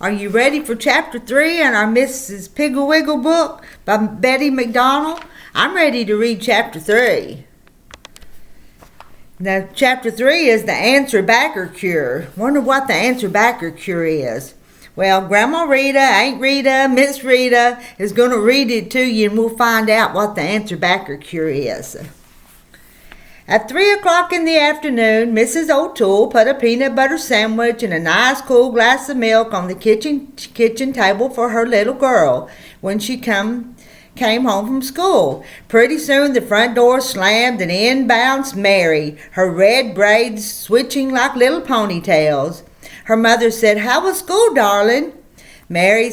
Are you ready for Chapter 3 in our Mrs. Piggle-Wiggle book by Betty MacDonald? I'm ready to read Chapter 3. Now, Chapter 3 is the answer-backer cure. Wonder what the answer-backer cure is. Well, Grandma Rita, Aunt Rita, Miss Rita is going to read it to you, and we'll find out what the answer-backer cure is. At 3 o'clock in the afternoon, Mrs. O'Toole put a peanut butter sandwich and a nice cool glass of milk on the kitchen table for her little girl when she came home from school. Pretty soon the front door slammed and in bounced Mary, her red braids switching like little ponytails. Her mother said, "How was school, darling?" Mary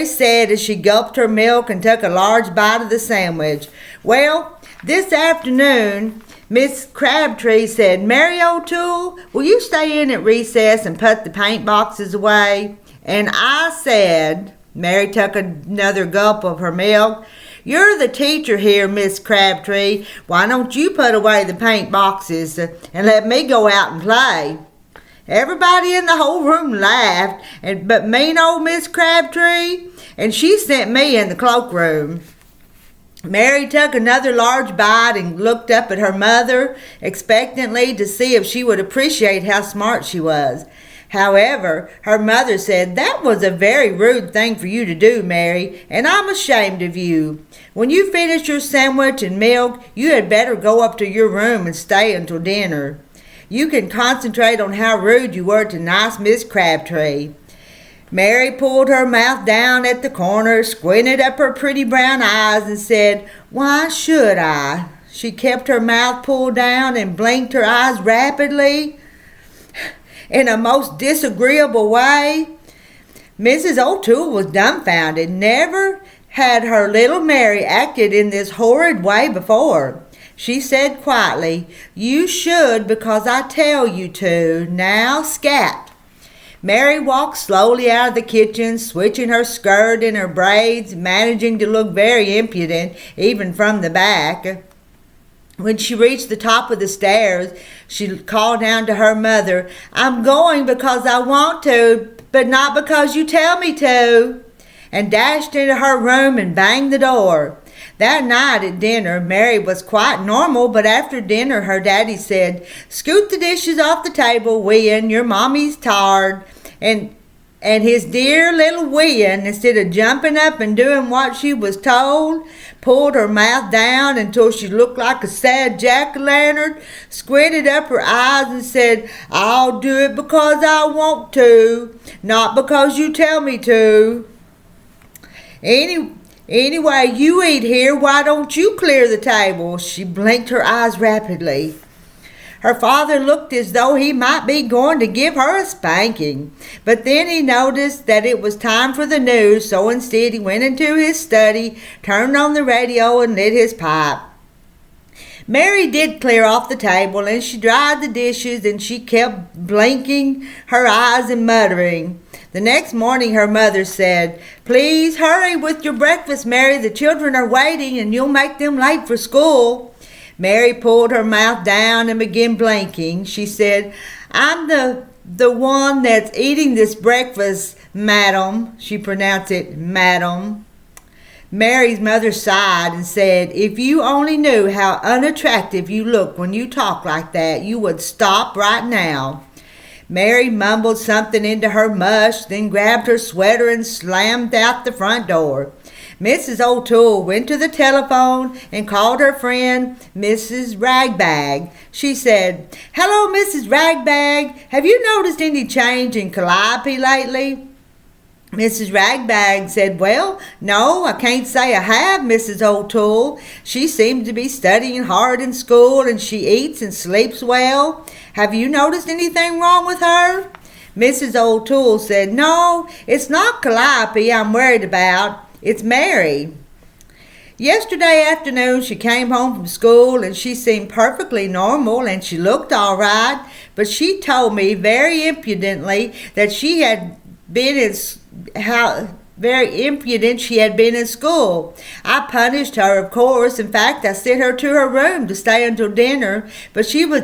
said as she gulped her milk and took a large bite of the sandwich, "Well, this afternoon, Miss Crabtree said, 'Mary O'Toole, will you stay in at recess and put the paint boxes away?' And I said," Mary took another gulp of her milk, "You're the teacher here, Miss Crabtree. Why don't you put away the paint boxes and let me go out and play?" Everybody in the whole room laughed, but mean old Miss Crabtree, and she sent me in the cloakroom. Mary took another large bite and looked up at her mother expectantly to see if she would appreciate how smart she was. However, her mother said, "That was a very rude thing for you to do, Mary, and I'm ashamed of you. When you finish your sandwich and milk, you had better go up to your room and stay until dinner. You can concentrate on how rude you were to nice Miss Crabtree." Mary pulled her mouth down at the corner, squinted up her pretty brown eyes, and said, "Why should I?" She kept her mouth pulled down and blinked her eyes rapidly in a most disagreeable way. Mrs. O'Toole was dumbfounded. Never had her little Mary acted in this horrid way before. She said quietly, "You should because I tell you to. Now scat." Mary walked slowly out of the kitchen, switching her skirt and her braids, managing to look very impudent, even from the back. When she reached the top of the stairs, she called down to her mother, "I'm going because I want to, but not because you tell me to," and dashed into her room and banged the door. That night at dinner, Mary was quite normal, but after dinner her daddy said, "Scoot the dishes off the table, Wian, your mommy's tired." And his dear little Wian, instead of jumping up and doing what she was told, pulled her mouth down until she looked like a sad jack-o'-lantern, squinted up her eyes and said, "I'll do it because I want to, not because you tell me to. Anyway, you eat here. Why don't you clear the table?" She blinked her eyes rapidly. Her father looked as though he might be going to give her a spanking, but then he noticed that it was time for the news, so instead he went into his study, turned on the radio, and lit his pipe. Mary did clear off the table, and she dried the dishes, and she kept blinking her eyes and muttering. The next morning her mother said, "Please hurry with your breakfast, Mary. The children are waiting, and you'll make them late for school." Mary pulled her mouth down and began blinking. She said, "I'm the one that's eating this breakfast, madam." She pronounced it madam. Mary's mother sighed and said, "If you only knew how unattractive you look when you talk like that, you would stop right now." Mary mumbled something into her mush, then grabbed her sweater and slammed out the front door. Mrs. O'Toole went to the telephone and called her friend, Mrs. Ragbag. She said, "Hello, Mrs. Ragbag. Have you noticed any change in Calliope lately?" Mrs. Ragbag said, "Well, no, I can't say I have, Mrs. O'Toole. She seems to be studying hard in school, and she eats and sleeps well. Have you noticed anything wrong with her?" Mrs. O'Toole said, "No, it's not Calliope I'm worried about. It's Mary. Yesterday afternoon she came home from school and she seemed perfectly normal and she looked all right, but she told me very impudently that she had been very impudent she had been in school. I punished her, of course. In fact, I sent her to her room to stay until dinner, but she was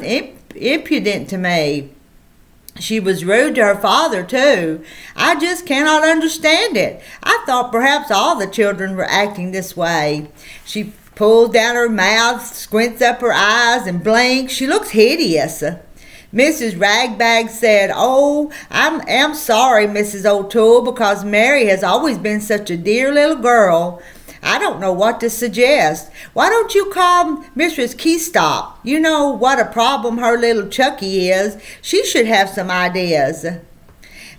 impudent to me. She was rude to her father, too. I just cannot understand it. I thought perhaps all the children were acting this way. She pulls down her mouth, squints up her eyes, and blinks. She looks hideous. Mrs. Ragbag said, "Oh, I'm sorry, Mrs. O'Toole, because Mary has always been such a dear little girl. I don't know what to suggest. Why don't you call Mistress Keystop? You know what a problem her little Chucky is. She should have some ideas."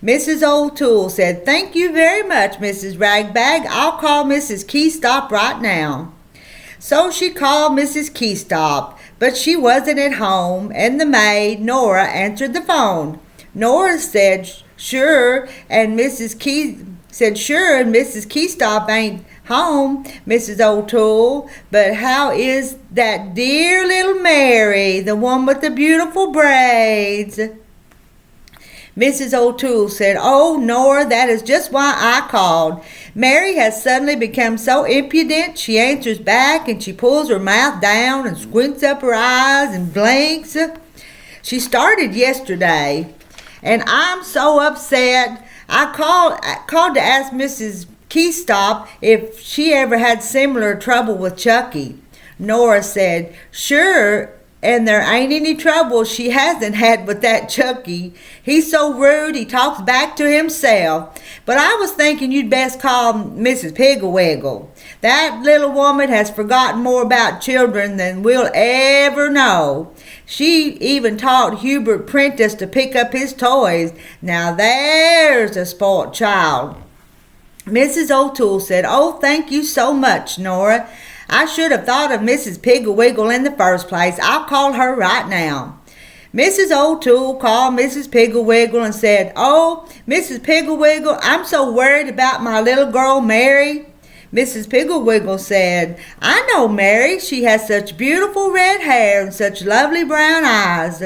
Mrs. O'Toole said, "Thank you very much, Mrs. Ragbag. I'll call Mrs. Keystop right now." So she called Mrs. Keystop, but she wasn't at home, and the maid, Nora, answered the phone. Nora said, "Sure," and Mrs. Keystop ain't home, Mrs. O'Toole, but how is that dear little Mary, the one with the beautiful braids?" Mrs. O'Toole said, "Oh, Nora, that is just why I called. Mary has suddenly become so impudent, she answers back and she pulls her mouth down and squints up her eyes and blinks. She started yesterday, and I'm so upset. I called to ask Mrs. Keystop if she ever had similar trouble with Chucky." Nora said, "Sure, and there ain't any trouble she hasn't had with that Chucky. He's so rude he talks back to himself. But I was thinking you'd best call Mrs. Piggle-Wiggly. That little woman has forgotten more about children than we'll ever know. She even taught Hubert Prentice to pick up his toys. Now there's a spoilt child." Mrs. O'Toole said, "Oh, thank you so much, Nora. I should have thought of Mrs. Piggle-Wiggly in the first place. I'll call her right now." Mrs. O'Toole called Mrs. Piggle-Wiggly and said, "Oh, Mrs. Piggle-Wiggly, I'm so worried about my little girl Mary." Mrs. Piggle-Wiggly said, "I know Mary. She has such beautiful red hair and such lovely brown eyes."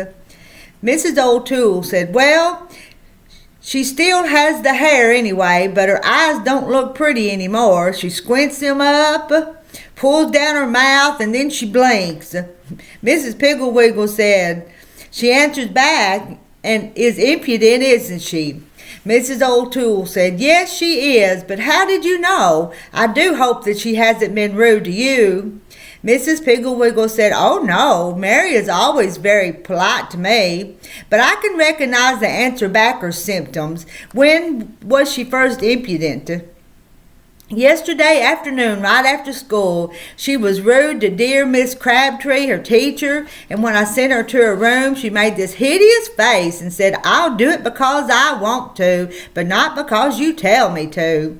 Mrs. O'Toole said, "Well, she still has the hair anyway, but her eyes don't look pretty anymore. She squints them up, pulls down her mouth, and then she blinks." Mrs. Piggle-Wiggly said, "She answers back and is impudent, isn't she?" Mrs. O'Toole said, "Yes, she is, but how did you know? I do hope that she hasn't been rude to you." Mrs. Piggle-Wiggly said, "Oh, no, Mary is always very polite to me, but I can recognize the answer-backer symptoms. When was she first impudent?" "Yesterday afternoon, right after school. She was rude to dear Miss Crabtree, her teacher, and when I sent her to her room, she made this hideous face and said, 'I'll do it because I want to, but not because you tell me to.'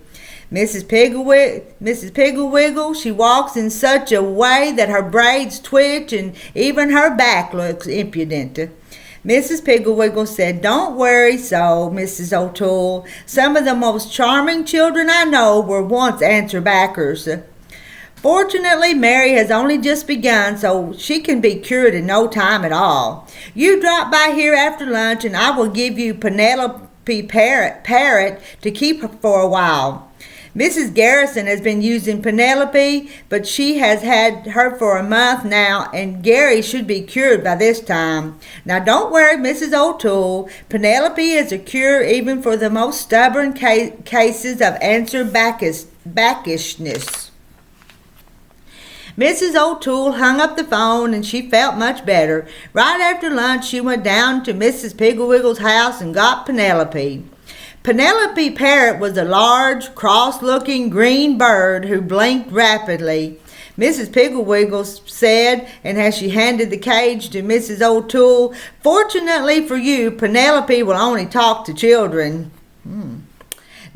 Mrs. Piggle-Wiggly, she walks in such a way that her braids twitch and even her back looks impudent." Mrs. Piggle-Wiggly said, "Don't worry so, Mrs. O'Toole. Some of the most charming children I know were once answer-backers. Fortunately, Mary has only just begun, so she can be cured in no time at all. You drop by here after lunch, and I will give you Penelope Parrot to keep her for a while. Mrs. Garrison has been using Penelope, but she has had her for a month now, and Gary should be cured by this time. Now don't worry, Mrs. O'Toole. Penelope is a cure even for the most stubborn cases of backishness." Mrs. O'Toole hung up the phone, and she felt much better. Right after lunch, she went down to Mrs. Piggle-Wiggly's house and got Penelope. Penelope Parrot was a large, cross-looking green bird who blinked rapidly. Mrs. Piggle-Wiggly said, and as she handed the cage to Mrs. O'Toole, "Fortunately for you, Penelope will only talk to children."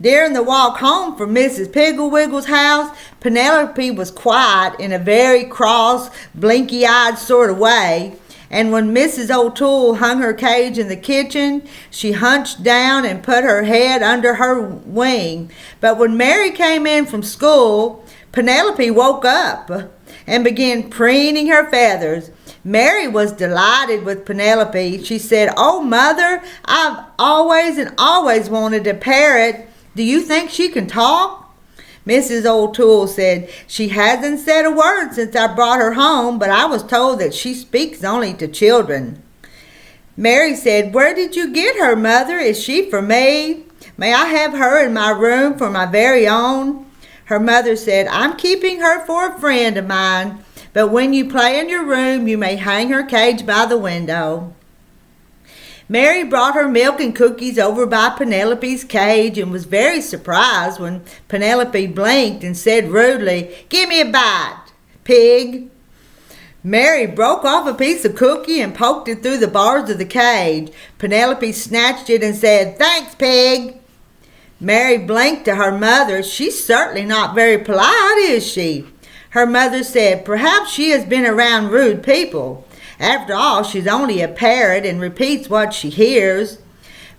During the walk home from Mrs. Piggle-Wiggly's house, Penelope was quiet in a very cross, blinky-eyed sort of way. And when Mrs. O'Toole hung her cage in the kitchen, she hunched down and put her head under her wing. But when Mary came in from school, Penelope woke up and began preening her feathers. Mary was delighted with Penelope. She said, "Oh, Mother, I've always wanted a parrot. Do you think she can talk?" Mrs. O'Toole said, "She hasn't said a word since I brought her home, but I was told that she speaks only to children." Mary said, "Where did you get her, Mother? Is she for me? May I have her in my room for my very own?" Her mother said, "I'm keeping her for a friend of mine, but when you play in your room, you may hang her cage by the window." Mary brought her milk and cookies over by Penelope's cage and was very surprised when Penelope blinked and said rudely, "Give me a bite, pig." Mary broke off a piece of cookie and poked it through the bars of the cage. Penelope snatched it and said, "Thanks, pig." Mary blinked to her mother. "She's certainly not very polite, is she?" Her mother said, "Perhaps she has been around rude people. After all, she's only a parrot and repeats what she hears."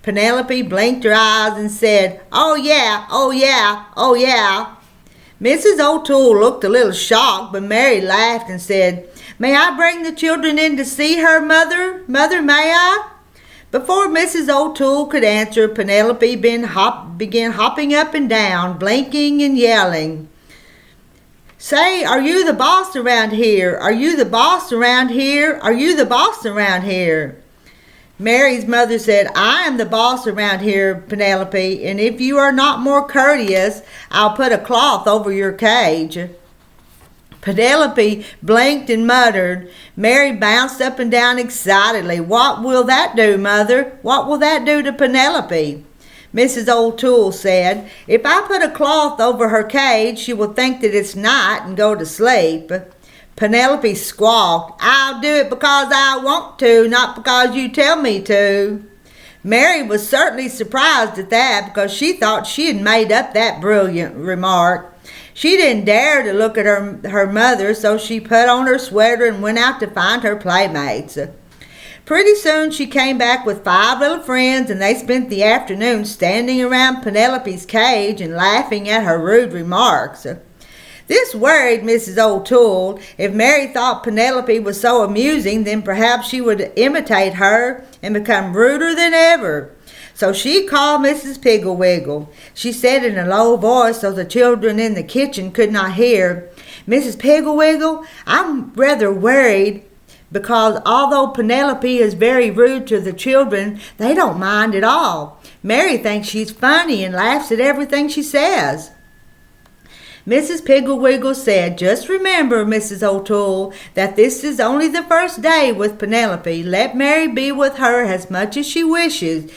Penelope blinked her eyes and said, "Oh yeah, oh yeah, oh yeah." Mrs. O'Toole looked a little shocked, but Mary laughed and said, "May I bring the children in to see her, Mother? Mother, may I?" Before Mrs. O'Toole could answer, Penelope began hopping up and down, blinking and yelling. "Say, are you the boss around here? Are you the boss around here? Are you the boss around here?" Mary's mother said, "I am the boss around here, Penelope, and if you are not more courteous, I'll put a cloth over your cage." Penelope blinked and muttered. Mary bounced up and down excitedly. "What will that do, Mother? What will that do to Penelope?" Mrs. O'Toole said, "If I put a cloth over her cage, she will think that it's night and go to sleep." Penelope squawked, "I'll do it because I want to, not because you tell me to." Mary was certainly surprised at that because she thought she had made up that brilliant remark. She didn't dare to look at her mother, so she put on her sweater and went out to find her playmates. Pretty soon she came back with 5 little friends, and they spent the afternoon standing around Penelope's cage and laughing at her rude remarks. This worried Mrs. O'Toole. If Mary thought Penelope was so amusing, then perhaps she would imitate her and become ruder than ever. So she called Mrs. Piggle-Wiggly. She said in a low voice so the children in the kitchen could not hear, "Mrs. Piggle-Wiggly, I'm rather worried because although Penelope is very rude to the children, they don't mind at all. Mary thinks she's funny and laughs at everything she says." Mrs. Piggle-Wiggly said, "Just remember, Mrs. O'Toole, that this is only the first day with Penelope. Let Mary be with her as much as she wishes.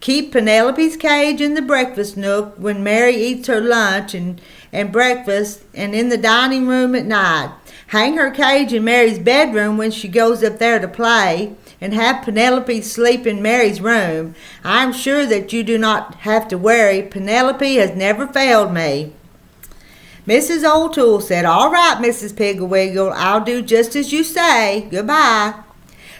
Keep Penelope's cage in the breakfast nook when Mary eats her lunch and breakfast, and in the dining room at night. Hang her cage in Mary's bedroom when she goes up there to play, and have Penelope sleep in Mary's room. I'm sure that you do not have to worry. Penelope has never failed me." Mrs. O'Toole said, "All right, Mrs. Piggle-Wiggly, I'll do just as you say. Goodbye."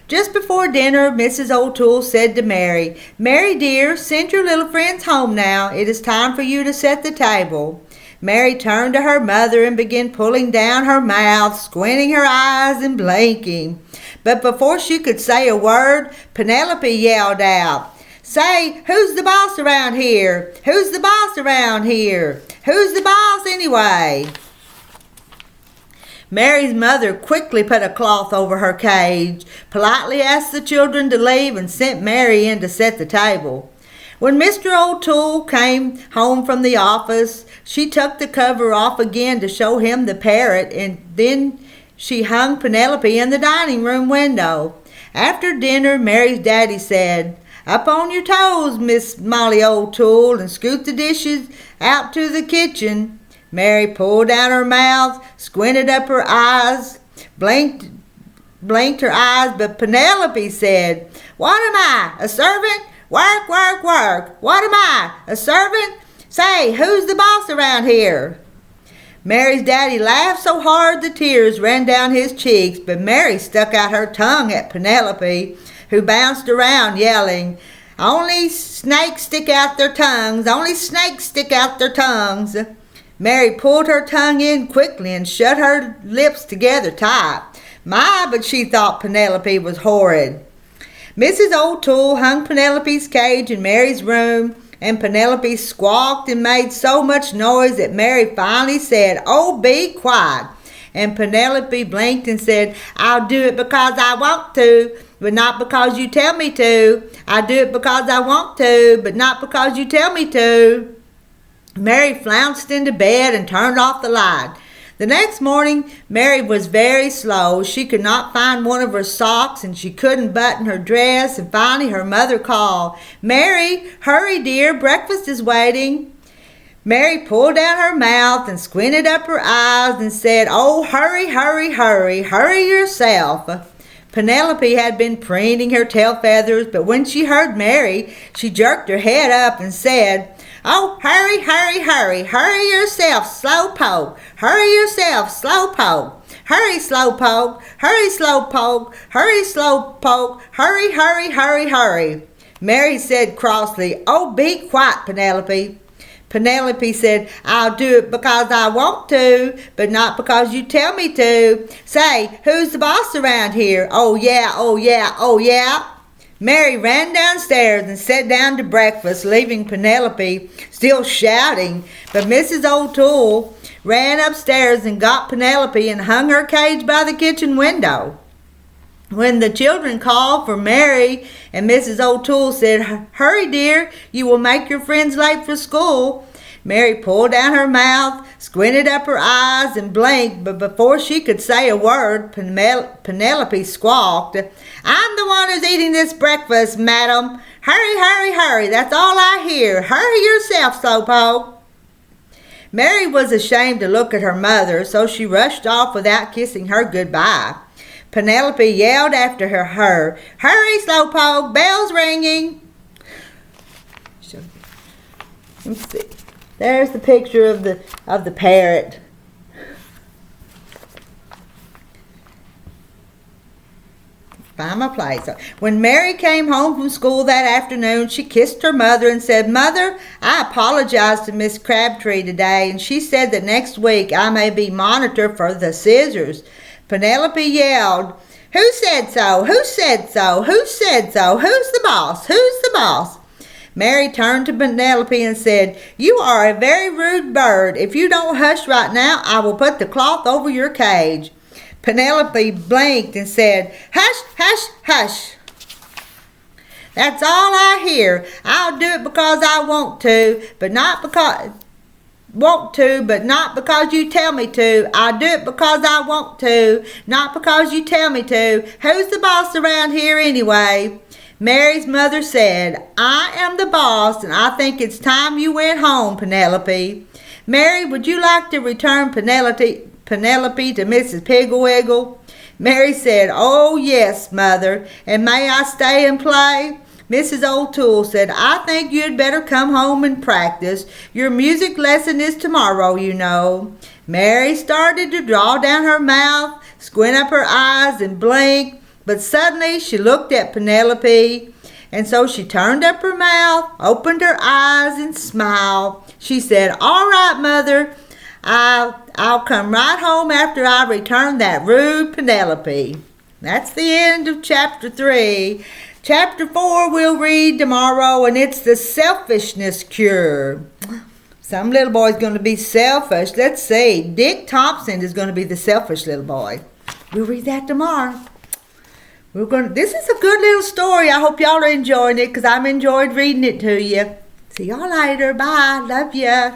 Just before dinner, Mrs. O'Toole said to Mary, "Mary dear, send your little friends home now. It is time for you to set the table." Mary turned to her mother and began pulling down her mouth, squinting her eyes and blinking. But before she could say a word, Penelope yelled out, "Say, who's the boss around here? Who's the boss around here? Who's the boss anyway?" Mary's mother quickly put a cloth over her cage, politely asked the children to leave, and sent Mary in to set the table. When Mr. O'Toole came home from the office, she took the cover off again to show him the parrot, and then she hung Penelope in the dining room window. After dinner, Mary's daddy said, "Up on your toes, Miss Molly O'Toole, and scoot the dishes out to the kitchen." Mary pulled down her mouth, squinted up her eyes, blinked her eyes, but Penelope said, "What am I, a servant? Work, work, work. What am I, a servant? Say, who's the boss around here?" Mary's daddy laughed so hard the tears ran down his cheeks, but Mary stuck out her tongue at Penelope, who bounced around yelling, "Only snakes stick out their tongues, only snakes stick out their tongues." Mary pulled her tongue in quickly and shut her lips together tight. My, but she thought Penelope was horrid. Mrs. O'Toole hung Penelope's cage in Mary's room, and Penelope squawked and made so much noise that Mary finally said, "Oh, be quiet." And Penelope blinked and said, "I'll do it because I want to. but not because you tell me to. I do it because I want to, but not because you tell me to. Mary flounced into bed and turned off the light. The next morning, Mary was very slow. She could not find one of her socks, and she couldn't button her dress, and finally her mother called, "Mary, hurry, dear, breakfast is waiting." Mary pulled down her mouth and squinted up her eyes and said, "Oh, hurry, hurry, hurry, hurry yourself." Penelope had been preening her tail feathers, but when she heard Mary, she jerked her head up and said, "Oh, hurry, hurry, hurry, hurry yourself, slowpoke. Hurry yourself, slowpoke. Hurry, slowpoke. Hurry, slowpoke. Hurry, slowpoke. Hurry, hurry, hurry, hurry." Mary said crossly, "Oh, be quiet, Penelope." Penelope said, "I'll do it because I want to, but not because you tell me to. Say, who's the boss around here? Oh, yeah, oh, yeah, oh, yeah." Mary ran downstairs and sat down to breakfast, leaving Penelope still shouting. But Mrs. O'Toole ran upstairs and got Penelope and hung her cage by the kitchen window. When the children called for Mary, and Mrs. O'Toole said, "Hurry, dear, you will make your friends late for school," Mary pulled down her mouth, squinted up her eyes, and blinked, but before she could say a word, Penelope squawked, "I'm the one who's eating this breakfast, madam. Hurry, hurry, hurry, that's all I hear. Hurry yourself, slowpoke." Mary was ashamed to look at her mother, so she rushed off without kissing her goodbye. Penelope yelled after her, "Hurry, slowpoke, bell's ringing." Let's see. There's the picture of the parrot. Find my place. When Mary came home from school that afternoon, she kissed her mother and said, "Mother, I apologized to Miss Crabtree today, and she said that next week I may be monitor for the scissors." Penelope yelled, "Who said so? Who said so? Who said so? Who's the boss? Who's the boss?" Mary turned to Penelope and said, "You are a very rude bird. If you don't hush right now, I will put the cloth over your cage." Penelope blinked and said, "Hush, hush, hush. That's all I hear. I'll do it because I want to, but not because you tell me to. I do it because I want to, not because you tell me to. Who's the boss around here anyway?" Mary's mother said, "I am the boss, and I think it's time you went home, Penelope." "Mary, would you like to return Penelope to Mrs. Piggle-Wiggly?" Mary said, "Oh, yes, Mother, and may I stay and play?" Mrs. O'Toole said, "I think you'd better come home and practice. Your music lesson is tomorrow, you know." Mary started to draw down her mouth, squint up her eyes, and blink, but suddenly she looked at Penelope, and so she turned up her mouth, opened her eyes, and smiled. She said, "All right, Mother, I'll come right home after I return that rude Penelope." That's the end of chapter 3. Chapter 4 we'll read tomorrow, and it's the selfishness cure. Some little boy's going to be selfish. Let's see. Dick Thompson is going to be the selfish little boy. We'll read that tomorrow. This is a good little story. I hope y'all are enjoying it because I'm enjoyed reading it to you. See y'all later. Bye. Love ya.